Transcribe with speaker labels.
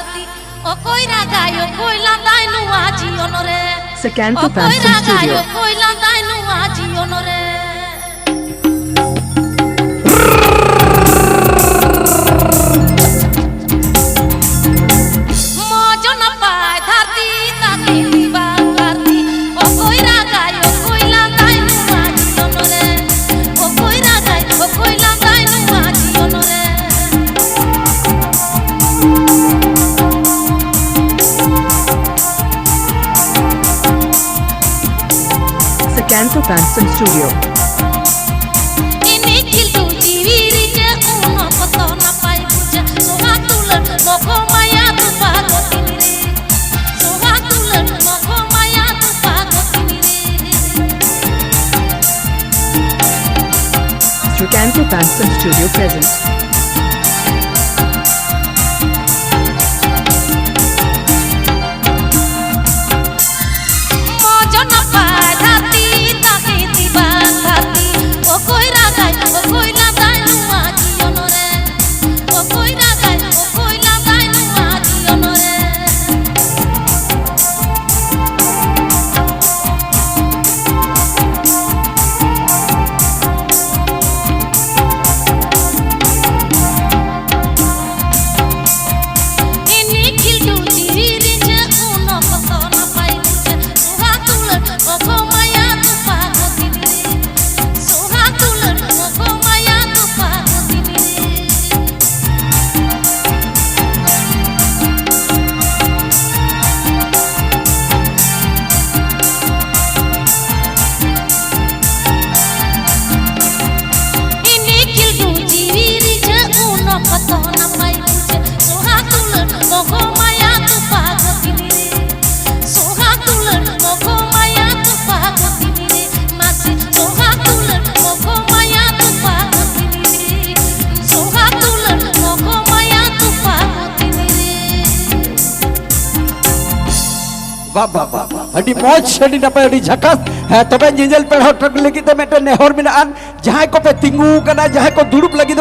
Speaker 1: dharti o koira gayo koila dai nu aji onore
Speaker 2: Secanto Fashion Studio.
Speaker 1: o koila dai nu aji onore mojona pai dharti take diva dharti o koira gayo koila dai nu aji onore o koira gayo koila dai nu aji onore
Speaker 2: Secanto Fashion Studio.
Speaker 1: ini kildu jiwiri je uno koto na pai puja sohatulan moko maya tu pagotinire sohatulan moko maya tu pagotinire
Speaker 2: Secanto Fashion Studio present.
Speaker 1: mojona pai dharti take diva dharti o koira gai o koila dai nu aji onore o koira gai o koila dai nu aji onore ini kildu jiwiri je uno koto na pai puja sohatulan moko maya tu pagotinire sohatulan moko maya tu pagotinire ini kildu jiwiri je uno koto na pai puja sohatulan moko maya tu pagotinire sohatulan moko maya tu pagotinire masih sohatulan moko maya tu pagotinire sohatulan moko maya tu pagotinire
Speaker 3: वाह वाह वाह वाह अड़ी मौज अड़ी नपाय अड़ी झकास है तबे जिंजल पे हटक लगी तो मेटे नेहर मिना जहां को पे तिंगू कना जहां को दुड़ुप लगी